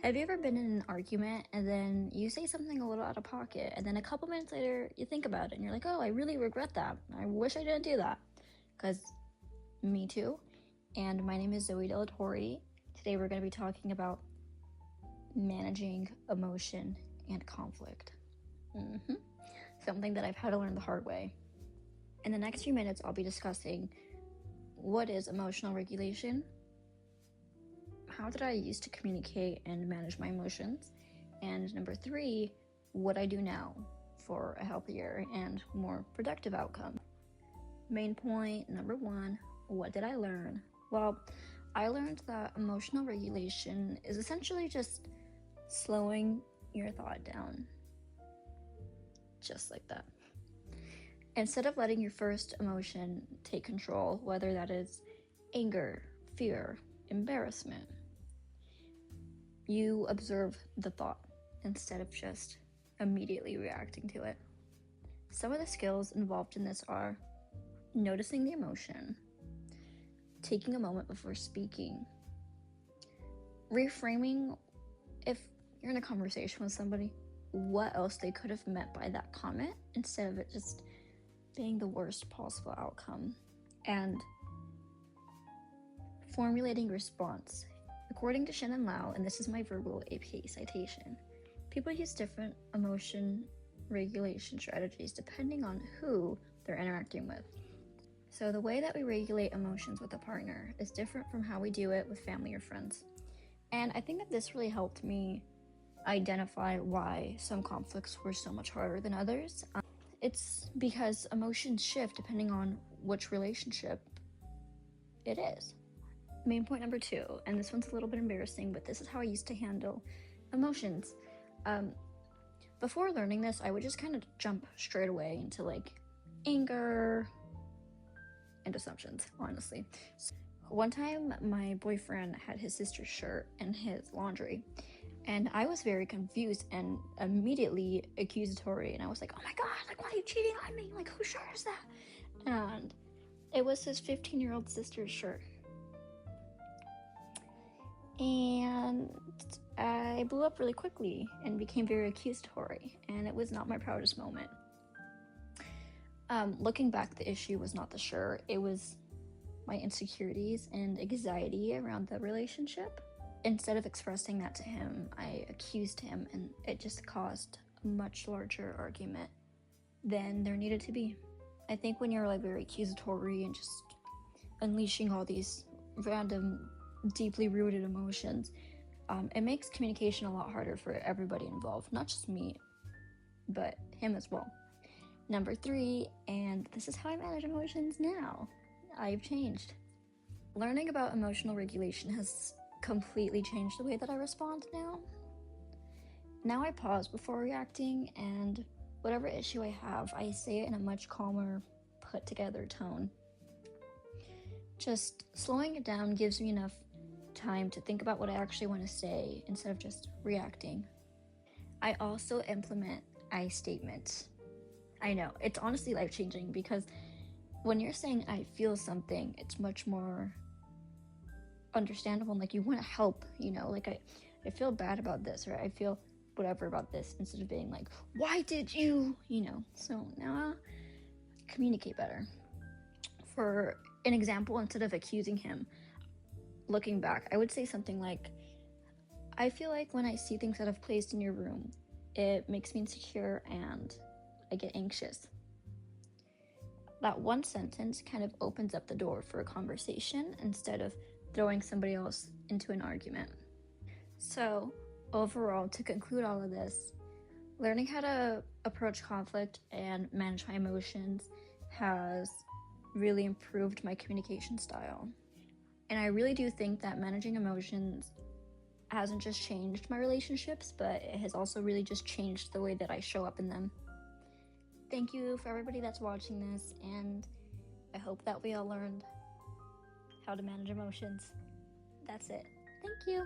Have you ever been in an argument and then you say something a little out of pocket and then a couple minutes later you think about it and you're like, oh, I really regret that. I wish I didn't do that. Because me too. And my name is Zoe Delatorre. Today we're going to be talking about managing emotion and conflict. Something that I've had to learn the hard way. In the next few minutes, I'll be discussing what is emotional regulation, how did I used to communicate and manage my emotions, and number 3, what I do now for a healthier and more productive outcome. Main point number 1, what did I learn? Well, I learned that emotional regulation is essentially just slowing your thought down. Just like that. Instead of letting your first emotion take control, whether that is anger, fear, embarrassment, you observe the thought instead of just immediately reacting to it. Some of the skills involved in this are noticing the emotion, taking a moment before speaking, reframing if you're in a conversation with somebody, what else they could have meant by that comment instead of it just being the worst possible outcome, and formulating response. According to Shannon Lau, and this is my verbal APA citation, people use different emotion regulation strategies depending on who they're interacting with. So the way that we regulate emotions with a partner is different from how we do it with family or friends. And I think that this really helped me identify why some conflicts were so much harder than others. It's because emotions shift depending on which relationship it is. Main point number 2, and this one's a little bit embarrassing, but this is how I used to handle emotions. Before learning this, I would just kind of jump straight away into like anger and assumptions, honestly. So one time, my boyfriend had his sister's shirt in his laundry, and I was very confused and immediately accusatory, and I was like, oh my god, like, why are you cheating on me? Like, whose shirt is that? And it was his 15-year-old sister's shirt. And I blew up really quickly and became very accusatory, and it was not my proudest moment. Looking back, the issue was not the shirt, it was my insecurities and anxiety around the relationship. Instead of expressing that to him, I accused him, and it just caused a much larger argument than there needed to be. I think when you're like very accusatory and just unleashing all these random, deeply rooted emotions, it makes communication a lot harder for everybody involved, not just me, but him as well. Number 3, and this is how I manage emotions now. I've changed. Learning about emotional regulation has completely changed the way that I respond now. Now I pause before reacting, and whatever issue I have, I say it in a much calmer, put together tone. Just slowing it down gives me enough time to think about what I actually want to say instead of just reacting. I also implement I statements. I know, it's honestly life-changing because when you're saying I feel something, it's much more understandable and like you want to help, you know, like I feel bad about this, or I feel whatever about this, instead of being like, why did you know. So now I communicate better. For an example, instead of accusing him, looking back, I would say something like, I feel like when I see things that I've placed in your room, it makes me insecure and I get anxious. That one sentence kind of opens up the door for a conversation instead of throwing somebody else into an argument. So overall, to conclude all of this, learning how to approach conflict and manage my emotions has really improved my communication style. And I really do think that managing emotions hasn't just changed my relationships, but it has also really just changed the way that I show up in them. Thank you for everybody that's watching this, and I hope that we all learned how to manage emotions. That's it. Thank you.